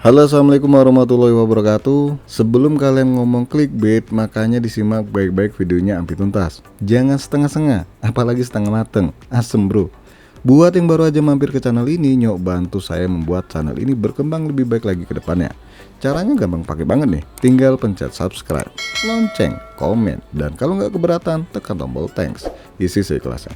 Halo, assalamualaikum warahmatullahi wabarakatuh. Sebelum kalian ngomong clickbait, makanya disimak baik-baik videonya sampai tuntas. Jangan setengah-setengah, apalagi setengah mateng. Asem bro. Buat yang baru aja mampir ke channel ini, nyok bantu saya membuat channel ini berkembang lebih baik lagi ke depannya. Caranya gampang pakai banget nih. Tinggal pencet subscribe, lonceng, komen, dan kalau nggak keberatan, tekan tombol thanks. Isi seikhlasnya.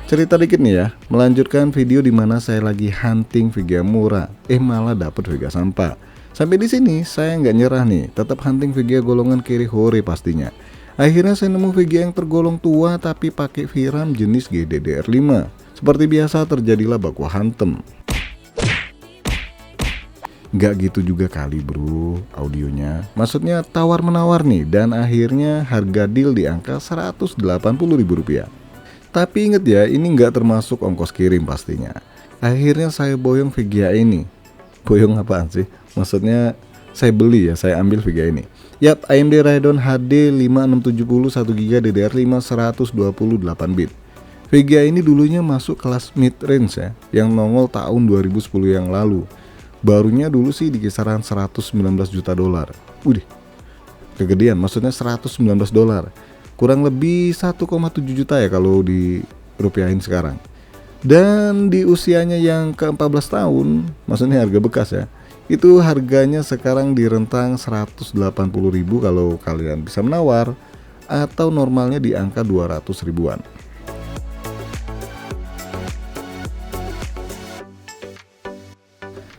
Cerita dikit nih ya, melanjutkan video dimana saya lagi hunting Vega murah, malah dapet Vega sampah. Sampai di sini saya nggak nyerah nih, tetap hunting Vega golongan kiri hore pastinya. Akhirnya saya nemu Vega yang tergolong tua tapi pakai VRAM jenis GDDR5. Seperti biasa terjadilah baku hantem. Nggak gitu juga kali bro audionya, maksudnya tawar menawar nih, dan akhirnya harga deal di angka Rp180.000. Tapi inget ya, ini nggak termasuk ongkos kirim pastinya. Akhirnya saya boyong Vega ini. Boyong apaan sih? Maksudnya saya beli ya, saya ambil Vega ini. Yap, AMD Radeon HD 5670 1GB DDR5 128 bit. Vega ini dulunya masuk kelas mid range ya, yang nongol tahun 2010 yang lalu. Barunya dulu sih di kisaran 119 juta dolar. Udih, kegedean, maksudnya 119 dolar. Kurang lebih 1,7 juta ya kalau dirupiahin sekarang. Dan di usianya yang ke-14 tahun, maksudnya harga bekas ya, itu harganya sekarang di rentang 180.000 kalau kalian bisa menawar, atau normalnya di angka 200 ribuan.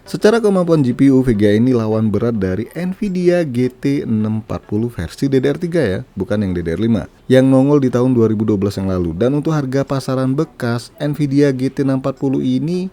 Secara kemampuan GPU, Vega ini lawan berat dari Nvidia GT 640 versi DDR3 ya, bukan yang DDR5, yang nongol di tahun 2012 yang lalu. Dan untuk harga pasaran bekas, Nvidia GT 640 ini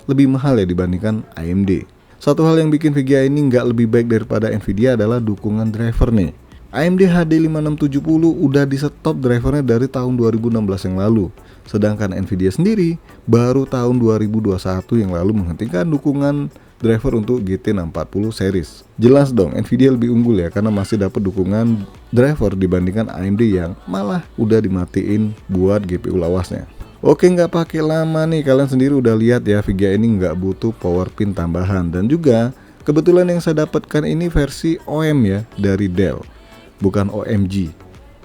lebih mahal ya dibandingkan AMD. Satu hal yang bikin Vega ini nggak lebih baik daripada Nvidia adalah dukungan driver nih. AMD HD 5670 udah di stop drivernya dari tahun 2016 yang lalu. Sedangkan Nvidia sendiri baru tahun 2021 yang lalu menghentikan dukungan driver untuk GT 640 series. Jelas dong Nvidia lebih unggul ya, karena masih dapat dukungan driver dibandingkan AMD yang malah udah dimatiin buat GPU lawasnya. Oke, nggak pakai lama nih, kalian sendiri udah lihat ya, Vega ini nggak butuh power pin tambahan. Dan juga kebetulan yang saya dapatkan ini versi OM ya, dari Dell, bukan OMG.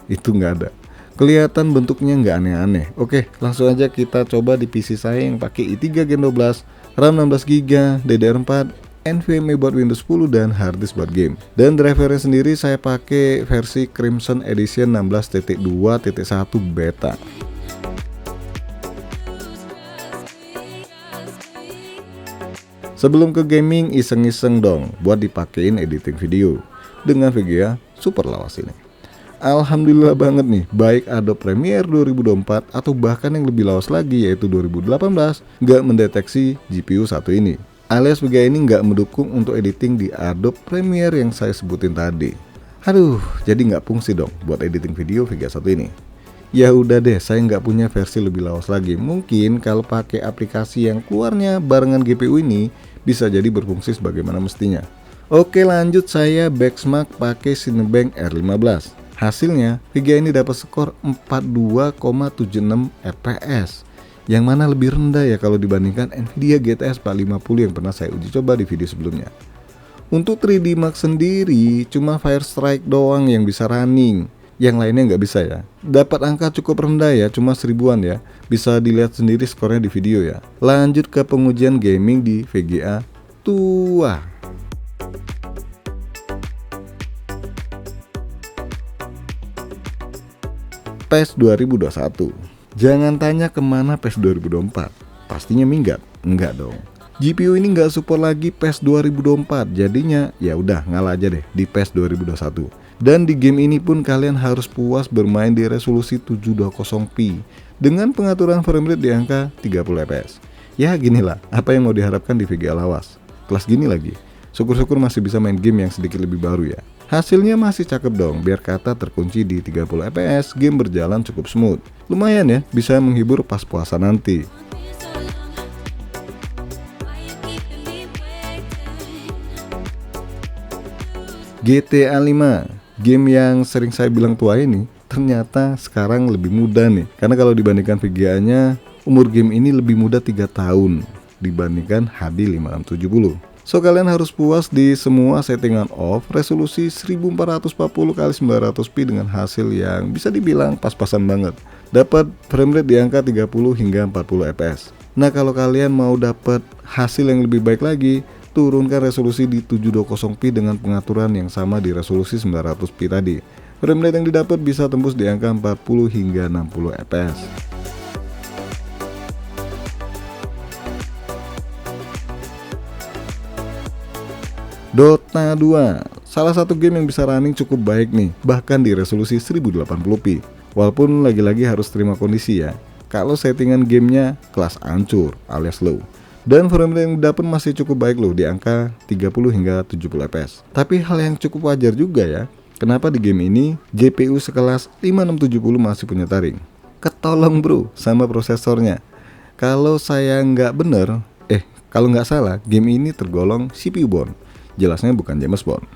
Itu nggak ada. Kelihatan bentuknya nggak aneh-aneh. Oke, langsung aja kita coba di PC saya yang pakai i3 Gen 12, RAM 16GB, DDR4, NVMe buat Windows 10, dan harddisk buat game. Dan drivernya sendiri saya pakai versi Crimson Edition 16.2.1 beta. Sebelum ke gaming, iseng-iseng dong buat dipakein editing video dengan Vega super lawas ini. Alhamdulillah banget nih, baik Adobe Premiere 2024 atau bahkan yang lebih lawas lagi yaitu 2018 nggak mendeteksi GPU satu ini, alias Vega ini nggak mendukung untuk editing di Adobe Premiere yang saya sebutin tadi. Aduh, jadi nggak fungsi dong buat editing video Vega satu ini. Ya udah deh, saya nggak punya versi lebih lawas lagi. Mungkin kalau pakai aplikasi yang keluarnya barengan GPU ini bisa jadi berfungsi sebagaimana mestinya. Oke, lanjut, saya benchmark pakai Cinebench R15. Hasilnya, Vega ini dapat skor 42,76 fps, yang mana lebih rendah ya kalau dibandingkan Nvidia GTX 450 yang pernah saya uji coba di video sebelumnya. Untuk 3D Max sendiri, cuma Firestrike doang yang bisa running, yang lainnya nggak bisa ya. Dapat angka cukup rendah ya, cuma 1000-an ya. Bisa dilihat sendiri skornya di video ya. Lanjut ke pengujian gaming di VGA tua. PES 2021. Jangan tanya kemana PES 2024. Pastinya minggat? Enggak dong. GPU ini nggak support lagi PES 2024. Jadinya ya udah ngalah aja deh di PES 2021. Dan di game ini pun kalian harus puas bermain di resolusi 720p dengan pengaturan frame rate di angka 30 fps. Ya ginilah, apa yang mau diharapkan di Vega lawas. Kelas gini lagi. Syukur-syukur masih bisa main game yang sedikit lebih baru ya. Hasilnya masih cakep dong, biar kata terkunci di 30 fps, game berjalan cukup smooth. Lumayan ya, bisa menghibur pas puasa nanti. GTA 5, game yang sering saya bilang tua ini, ternyata sekarang lebih mudah nih. Karena kalau dibandingkan VGA-nya, umur game ini lebih muda 3 tahun dibandingkan HD 5670. So kalian harus puas di semua settingan off, resolusi 1440x900p dengan hasil yang bisa dibilang pas-pasan banget. Dapat framerate di angka 30 hingga 40 fps. Nah kalau kalian mau dapat hasil yang lebih baik lagi, turunkan resolusi di 720p dengan pengaturan yang sama di resolusi 900p tadi. Framerate yang didapat bisa tembus di angka 40 hingga 60 fps. Dota 2, salah satu game yang bisa running cukup baik nih, bahkan di resolusi 1080p. Walaupun lagi-lagi harus terima kondisi ya, kalau settingan gamenya kelas ancur alias low. Dan frame rate yang didapat masih cukup baik loh, di angka 30 hingga 70 fps. Tapi hal yang cukup wajar juga ya, kenapa di game ini GPU sekelas 5670 masih punya taring. Ketolong bro sama prosesornya. Kalau saya kalau nggak salah, game ini tergolong CPU born. Jelasnya bukan James Bond.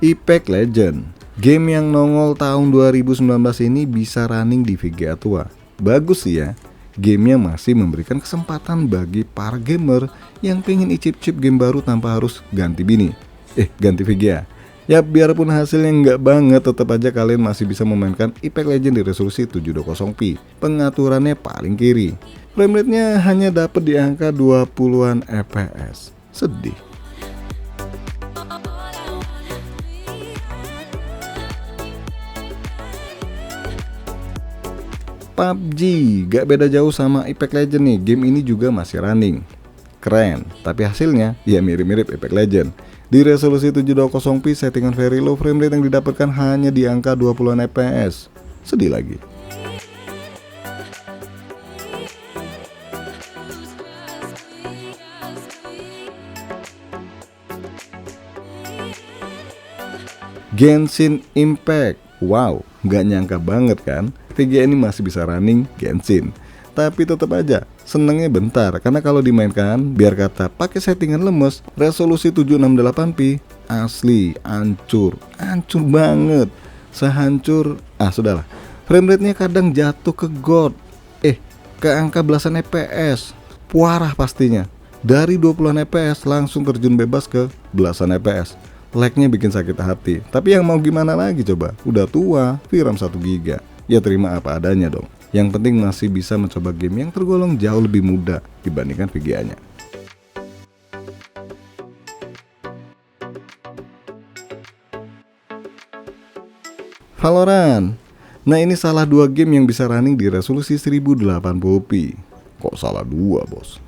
Apex Legends, game yang nongol tahun 2019 ini bisa running di VGA tua. Bagus sih ya, gamenya masih memberikan kesempatan bagi para gamer yang pengen icip-icip game baru tanpa harus ganti ganti VGA. Ya biarpun hasilnya nggak banget, tetap aja kalian masih bisa memainkan Apex Legends di resolusi 720p. Pengaturannya paling kiri. Framerate-nya hanya dapat di angka 20-an fps. Sedih. PUBG gak beda jauh sama Apex Legends nih. Game ini juga masih running. Keren, tapi hasilnya ya mirip-mirip Apex Legends. Di resolusi 720p, settingan very low, framerate yang didapatkan hanya di angka 20-an fps. Sedih lagi. Genshin Impact. Wow, nggak nyangka banget kan, VGA ini masih bisa running Genshin. Tapi tetap aja senengnya bentar, karena kalau dimainkan biar kata pakai settingan lemes, resolusi 768p asli hancur banget. Sehancur sudahlah, framerate-nya kadang jatuh ke god, ke angka belasan fps. Parah pastinya. Dari 20-an fps langsung terjun bebas ke belasan fps. Lag-nya bikin sakit hati. Tapi yang mau gimana lagi coba, udah tua, VRAM 1 GB. Ya terima apa adanya dong. Yang penting masih bisa mencoba game yang tergolong jauh lebih mudah dibandingkan VGA-nya. Valorant. Nah ini salah dua game yang bisa running di resolusi 1080p. Kok salah dua bos?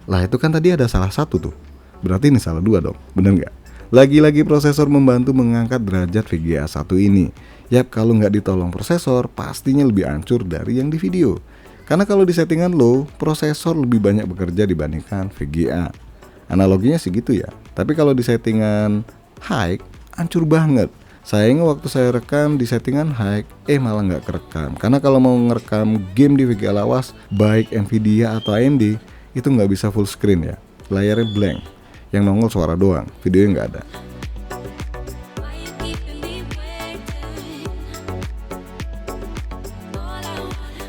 Lah itu kan tadi ada salah satu tuh. Berarti ini salah dua dong, bener nggak? Lagi-lagi prosesor membantu mengangkat derajat VGA 1 ini. Yap, kalau nggak ditolong prosesor, pastinya lebih hancur dari yang di video. Karena kalau di settingan low, prosesor lebih banyak bekerja dibandingkan VGA. Analoginya sih gitu ya. Tapi kalau di settingan high, hancur banget. Sayangnya waktu saya rekam di settingan high, malah nggak kerekam. Karena kalau mau ngerekam game di VGA lawas, baik Nvidia atau AMD, itu nggak bisa full screen ya. Layarnya blank. Yang nongol suara doang, videonya nggak ada.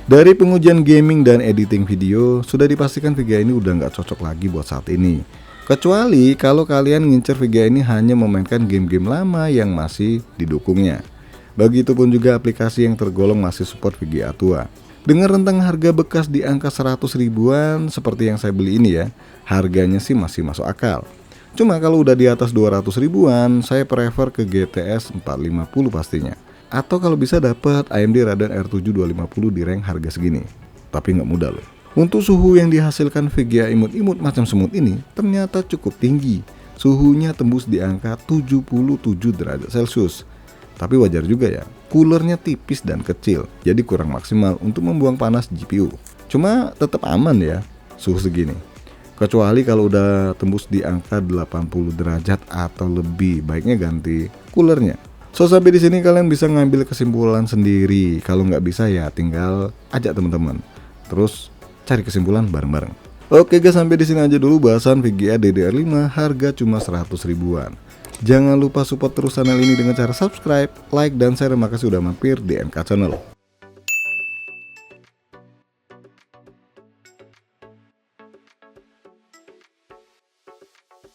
Dari pengujian gaming dan editing video, sudah dipastikan VGA ini udah nggak cocok lagi buat saat ini. Kecuali kalau kalian ngincer VGA ini hanya memainkan game-game lama yang masih didukungnya. Begitupun juga aplikasi yang tergolong masih support VGA tua. Dengan rentang harga bekas di angka 100 ribuan seperti yang saya beli ini ya, harganya sih masih masuk akal. Cuma kalau udah di atas 200 ribuan, saya prefer ke GTX 450 pastinya. Atau kalau bisa dapat AMD Radeon R7 250 di rank harga segini. Tapi nggak mudah loh. Untuk suhu yang dihasilkan VGA imut-imut macam semut ini ternyata cukup tinggi. Suhunya tembus di angka 77 derajat Celcius. Tapi wajar juga ya, coolernya tipis dan kecil, jadi kurang maksimal untuk membuang panas GPU. Cuma tetap aman ya, suhu segini. Kecuali kalau udah tembus di angka 80 derajat atau lebih, baiknya ganti coolernya. So sampai di sini kalian bisa ngambil kesimpulan sendiri. Kalau nggak bisa ya tinggal ajak teman-teman. Terus cari kesimpulan bareng-bareng. Oke guys, sampai di sini aja dulu bahasan VGA DDR5 harga cuma 100 ribuan. Jangan lupa support terus channel ini dengan cara subscribe, like, dan share. Terima kasih sudah mampir di NK Channel.